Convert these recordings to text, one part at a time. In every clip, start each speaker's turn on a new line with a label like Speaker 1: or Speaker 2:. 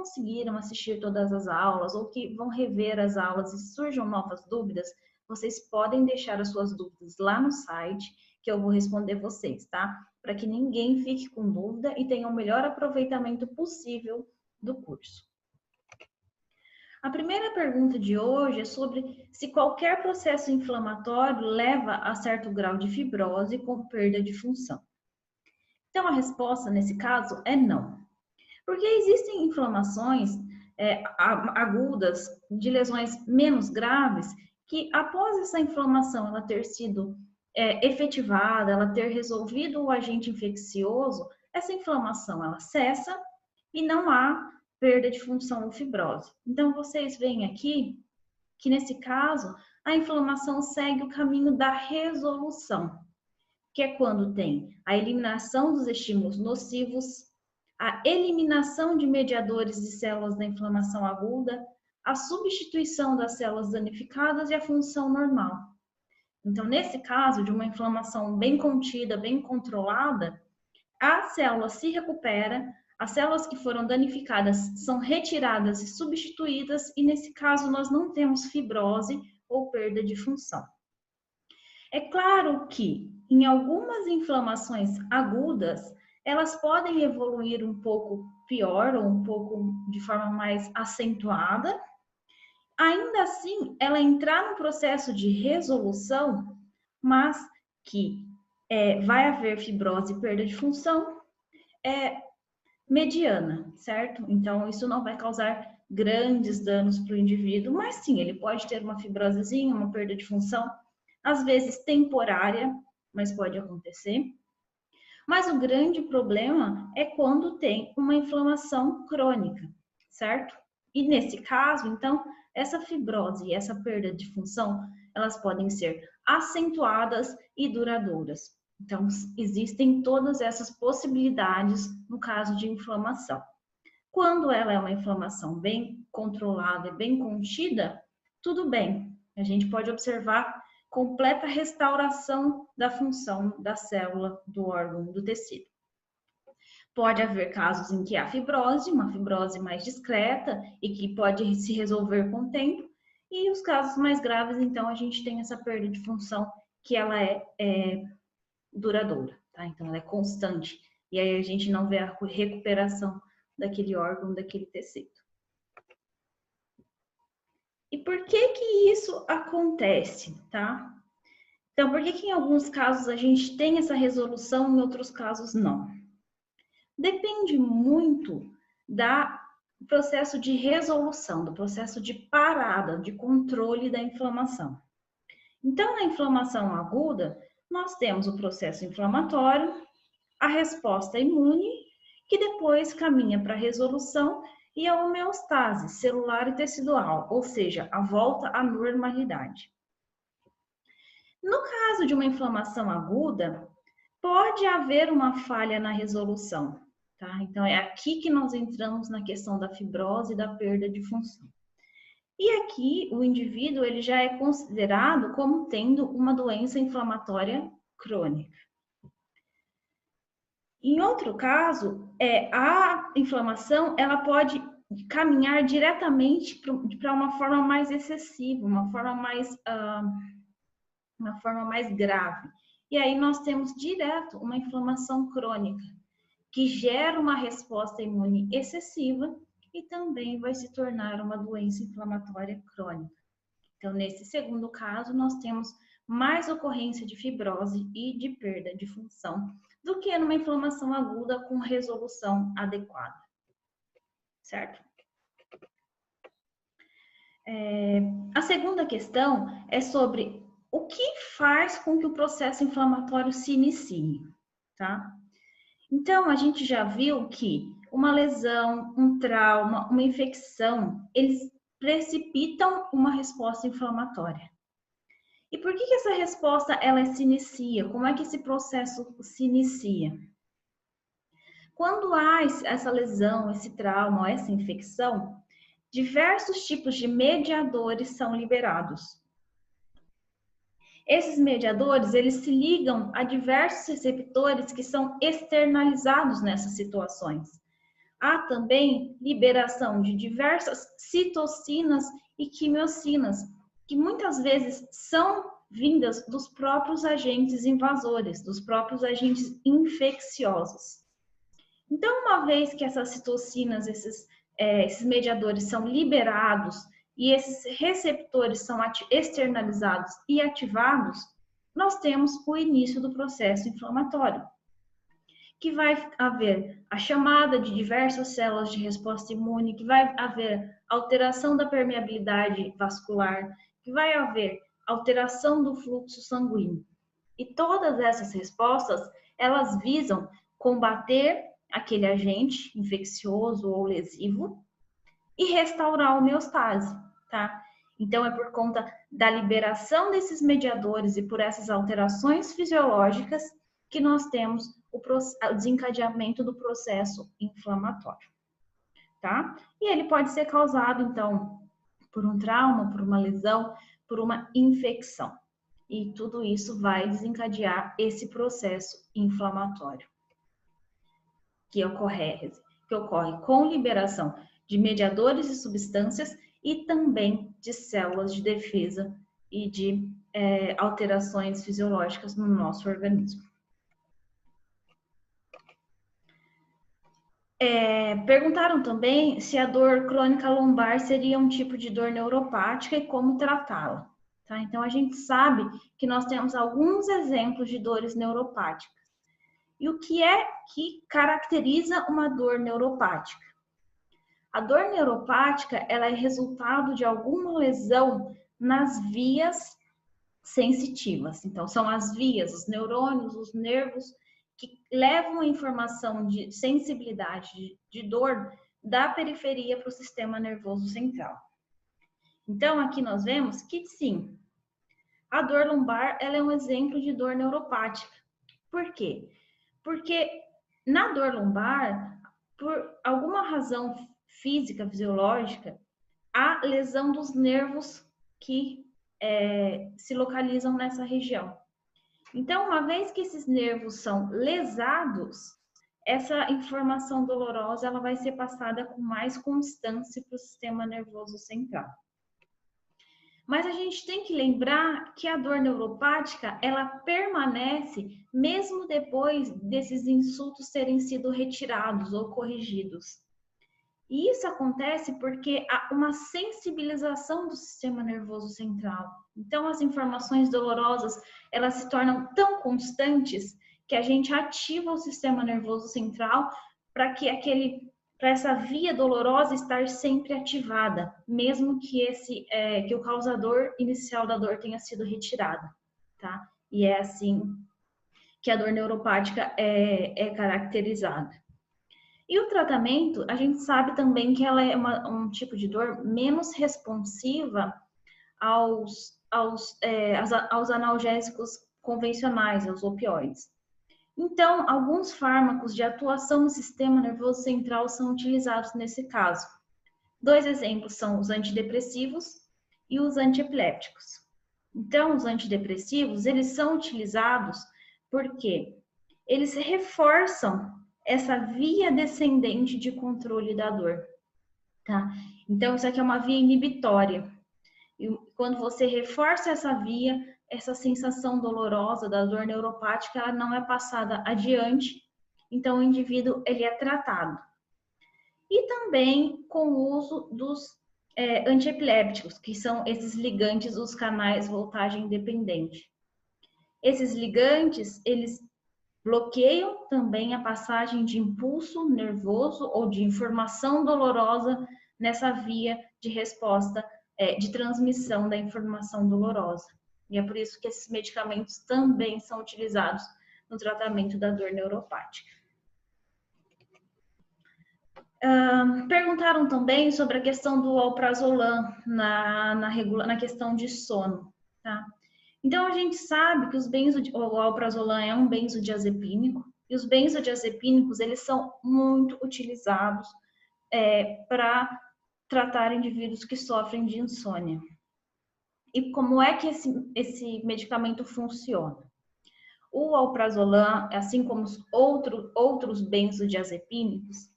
Speaker 1: conseguiram assistir todas as aulas ou que vão rever as aulas e surjam novas dúvidas, vocês podem deixar as suas dúvidas lá no site, que eu vou responder vocês, tá? Para que ninguém fique com dúvida e tenha o melhor aproveitamento possível do curso. A primeira pergunta de hoje é sobre se qualquer processo inflamatório leva a certo grau de fibrose com perda de função. Então, a resposta nesse caso é não. Porque existem inflamações agudas de lesões menos graves que após essa inflamação ela ter sido efetivada, ela ter resolvido o agente infeccioso, essa inflamação ela cessa e não há perda de função ou fibrose. Então, vocês veem aqui que, nesse caso, a inflamação segue o caminho da resolução, que é quando tem a eliminação dos estímulos nocivos, a eliminação de mediadores de células da inflamação aguda, a substituição das células danificadas e a função normal. Então, nesse caso de uma inflamação bem contida, bem controlada, a célula se recupera, as células que foram danificadas são retiradas e substituídas, e nesse caso nós não temos fibrose ou perda de função. É claro que em algumas inflamações agudas, elas podem evoluir um pouco pior ou um pouco de forma mais acentuada. Ainda assim, ela entrar no processo de resolução, mas que vai haver fibrose e perda de função, mediana, certo? Então, isso não vai causar grandes danos para o indivíduo, mas sim, ele pode ter uma fibrosezinha, uma perda de função, às vezes temporária, mas pode acontecer. Mas o grande problema é quando tem uma inflamação crônica, certo? E nesse caso, então, essa fibrose e essa perda de função, elas podem ser acentuadas e duradouras. Então, existem todas essas possibilidades no caso de inflamação. Quando ela é uma inflamação bem controlada e bem contida, tudo bem. A gente pode observar completa restauração da função da célula, do órgão, do tecido. Pode haver casos em que há fibrose, uma fibrose mais discreta e que pode se resolver com o tempo. E os casos mais graves, então, a gente tem essa perda de função que ela é duradoura, tá? Então, ela é constante. E aí a gente não vê a recuperação daquele órgão, daquele tecido. E por que que isso acontece, tá? Então, por que que em alguns casos a gente tem essa resolução, em outros casos não? Depende muito do processo de resolução, do processo de parada, de controle da inflamação. Então, na inflamação aguda, nós temos o processo inflamatório, a resposta imune, que depois caminha para a resolução e a homeostase celular e tecidual, ou seja, a volta à normalidade. No caso de uma inflamação aguda, pode haver uma falha na resolução, tá? Então, é aqui que nós entramos na questão da fibrose e da perda de função. E aqui, o indivíduo ele já é considerado como tendo uma doença inflamatória crônica. Em outro caso, a inflamação ela pode caminhar diretamente para uma forma mais excessiva, uma forma mais grave. E aí nós temos direto uma inflamação crônica, que gera uma resposta imune excessiva e também vai se tornar uma doença inflamatória crônica. Então, nesse segundo caso, nós temos mais ocorrência de fibrose e de perda de função do que numa inflamação aguda com resolução adequada, certo? A segunda questão é sobre o que faz com que o processo inflamatório se inicie, tá? Então, a gente já viu que uma lesão, um trauma, uma infecção, eles precipitam uma resposta inflamatória. E por que essa resposta ela se inicia? Como é que esse processo se inicia? Quando há essa lesão, esse trauma, essa infecção, diversos tipos de mediadores são liberados. Esses mediadores, eles se ligam a diversos receptores que são externalizados nessas situações. há também liberação de diversas citocinas e quimiocinas, que muitas vezes são vindas dos próprios agentes invasores, dos próprios agentes infecciosos. Então, uma vez que essas citocinas, esses mediadores são liberados e esses receptores são externalizados e ativados, nós temos o início do processo inflamatório, que vai haver a chamada de diversas células de resposta imune, que vai haver alteração da permeabilidade vascular, que vai haver alteração do fluxo sanguíneo. E todas essas respostas, elas visam combater aquele agente infeccioso ou lesivo e restaurar a homeostase, tá? Então, é por conta da liberação desses mediadores e por essas alterações fisiológicas que nós temos o desencadeamento do processo inflamatório, tá? E ele pode ser causado, então, por um trauma, por uma lesão, por uma infecção. E tudo isso vai desencadear esse processo inflamatório que ocorre com liberação de mediadores e substâncias e também de células de defesa e de alterações fisiológicas no nosso organismo. Perguntaram também se a dor crônica lombar seria um tipo de dor neuropática e como tratá-la. Tá? Então, a gente sabe que nós temos alguns exemplos de dores neuropáticas. E o que é que caracteriza uma dor neuropática? A dor neuropática, ela é resultado de alguma lesão nas vias sensitivas. Então, são as vias, os neurônios, os nervos que levam a informação de sensibilidade, de dor, da periferia para o sistema nervoso central. Então, aqui nós vemos que sim, a dor lombar, ela é um exemplo de dor neuropática. Por quê? Porque na dor lombar, por alguma razão física, fisiológica, há lesão dos nervos que se localizam nessa região. Então, uma vez que esses nervos são lesados, essa informação dolorosa ela vai ser passada com mais constância para o sistema nervoso central. Mas a gente tem que lembrar que a dor neuropática, ela permanece mesmo depois desses insultos terem sido retirados ou corrigidos. E isso acontece porque há uma sensibilização do sistema nervoso central. Então, as informações dolorosas, elas se tornam tão constantes que a gente ativa o sistema nervoso central para essa via dolorosa estar sempre ativada, mesmo que que o causador inicial da dor tenha sido retirado, tá? E é assim que a dor neuropática é caracterizada. E o tratamento, a gente sabe também que ela é um tipo de dor menos responsiva aos analgésicos convencionais, aos opioides. Então, alguns fármacos de atuação no sistema nervoso central são utilizados nesse caso. 2 exemplos são os antidepressivos e os antiepilépticos. Então, os antidepressivos, eles são utilizados porque eles reforçam essa via descendente de controle da dor, tá? Então, isso aqui é uma via inibitória. E quando você reforça essa via, essa sensação dolorosa da dor neuropática, ela não é passada adiante, então o indivíduo ele é tratado. E também com o uso dos antiepilépticos, que são esses ligantes dos canais voltagem dependente. Esses ligantes, eles bloqueiam também a passagem de impulso nervoso ou de informação dolorosa nessa via de resposta, de transmissão da informação dolorosa. E é por isso que esses medicamentos também são utilizados no tratamento da dor neuropática. Perguntaram também sobre a questão do alprazolam na questão de sono, tá? Então, a gente sabe que o alprazolam é um benzodiazepínico, e os benzodiazepínicos, eles são muito utilizados para tratar indivíduos que sofrem de insônia. E como é que esse medicamento funciona? O alprazolam, assim como os outros benzodiazepínicos,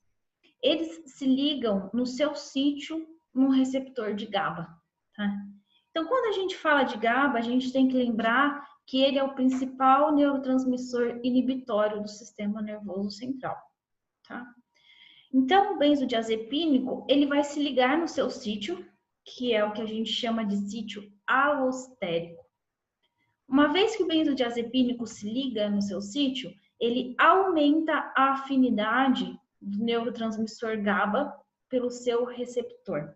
Speaker 1: eles se ligam no seu sítio num receptor de GABA, tá? Então, quando a gente fala de GABA, a gente tem que lembrar que ele é o principal neurotransmissor inibitório do sistema nervoso central, tá? Então, o benzodiazepínico, ele vai se ligar no seu sítio, que é o que a gente chama de sítio alostérico. Uma vez que o benzodiazepínico se liga no seu sítio, ele aumenta a afinidade do neurotransmissor GABA pelo seu receptor.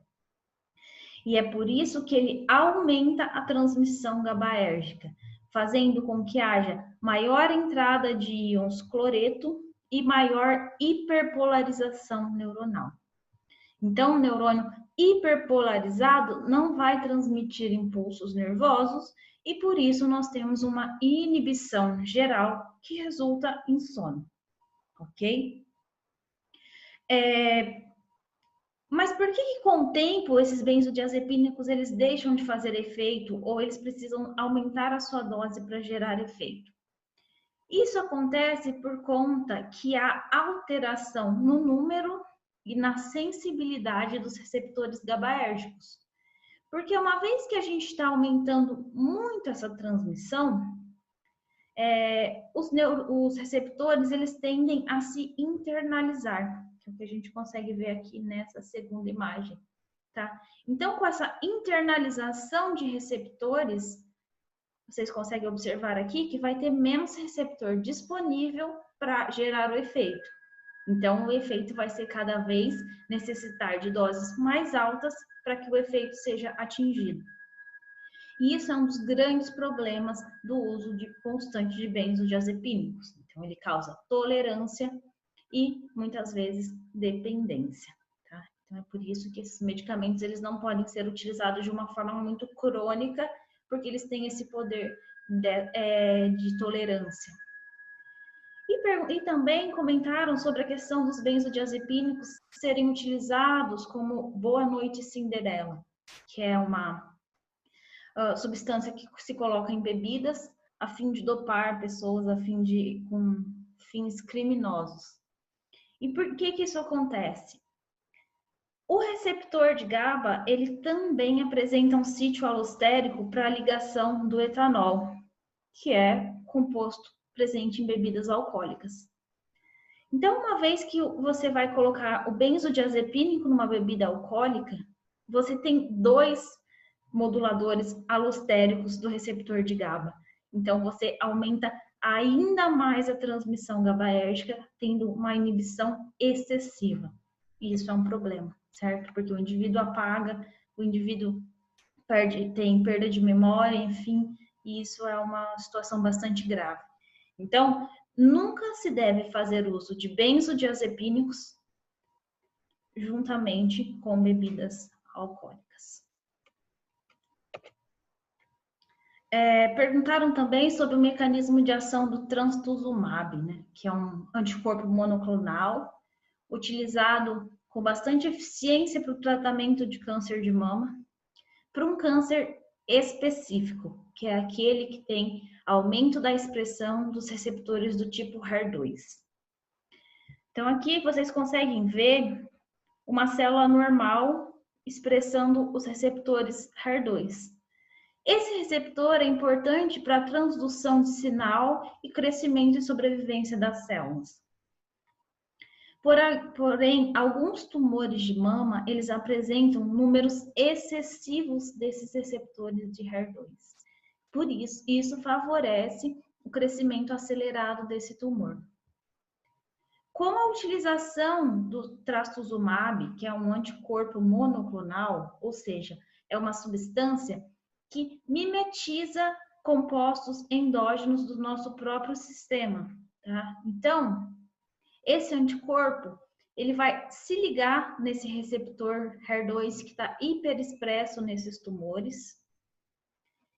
Speaker 1: E é por isso que ele aumenta a transmissão GABAérgica, fazendo com que haja maior entrada de íons cloreto e maior hiperpolarização neuronal. Então, o neurônio hiperpolarizado não vai transmitir impulsos nervosos e por isso nós temos uma inibição geral que resulta em sono, ok? Mas por que com o tempo esses benzodiazepínicos eles deixam de fazer efeito ou eles precisam aumentar a sua dose para gerar efeito? Isso acontece por conta que há alteração no número e na sensibilidade dos receptores GABAérgicos. Porque uma vez que a gente está aumentando muito essa transmissão, os receptores eles tendem a se internalizar, que é o que a gente consegue ver aqui nessa segunda imagem, tá? Então, com essa internalização de receptores, vocês conseguem observar aqui que vai ter menos receptor disponível para gerar o efeito. Então, o efeito vai ser cada vez necessitar de doses mais altas para que o efeito seja atingido. E isso é um dos grandes problemas do uso constante de benzodiazepínicos. Então, ele causa tolerância e, muitas vezes, dependência. Tá? Então, é por isso que esses medicamentos eles não podem ser utilizados de uma forma muito crônica, porque eles têm esse poder de tolerância. E também comentaram sobre a questão dos benzodiazepínicos serem utilizados como Boa Noite Cinderela, que é uma substância que se coloca em bebidas a fim de dopar pessoas com fins criminosos. E por que isso acontece? O receptor de GABA, ele também apresenta um sítio alostérico para a ligação do etanol, que é composto presente em bebidas alcoólicas. Então, uma vez que você vai colocar o benzodiazepínico numa bebida alcoólica, você tem dois moduladores alostéricos do receptor de GABA. Então, você aumenta ainda mais a transmissão GABAérgica, tendo uma inibição excessiva. E isso é um problema, certo? Porque o indivíduo apaga, o indivíduo tem perda de memória, enfim, e isso é uma situação bastante grave. Então, nunca se deve fazer uso de benzodiazepínicos juntamente com bebidas alcoólicas. Perguntaram também sobre o mecanismo de ação do trastuzumab, né, que é um anticorpo monoclonal utilizado com bastante eficiência para o tratamento de câncer de mama, para um câncer específico, que é aquele que tem aumento da expressão dos receptores do tipo HER2. Então, aqui vocês conseguem ver uma célula normal expressando os receptores HER2. Esse receptor é importante para a transdução de sinal e crescimento e sobrevivência das células. Porém, alguns tumores de mama, eles apresentam números excessivos desses receptores de HER2. Por isso, isso favorece o crescimento acelerado desse tumor. Com a utilização do trastuzumab, que é um anticorpo monoclonal, ou seja, é uma substância que mimetiza compostos endógenos do nosso próprio sistema, tá? Então, esse anticorpo, ele vai se ligar nesse receptor HER2 que está hiperexpresso nesses tumores,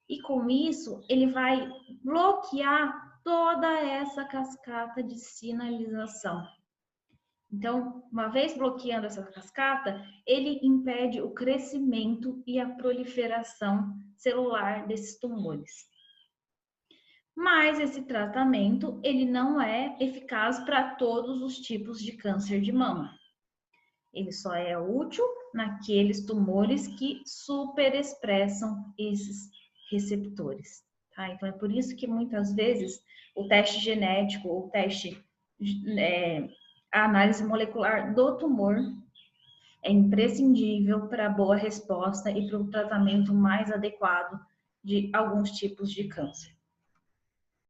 Speaker 1: e com isso, ele vai bloquear toda essa cascata de sinalização. Então, uma vez bloqueando essa cascata, ele impede o crescimento e a proliferação celular desses tumores. Mas esse tratamento, ele não é eficaz para todos os tipos de câncer de mama. Ele só é útil naqueles tumores que superexpressam esses receptores, tá? Então, é por isso que muitas vezes o teste genético, o teste, a análise molecular do tumor é imprescindível para a boa resposta e para o tratamento mais adequado de alguns tipos de câncer.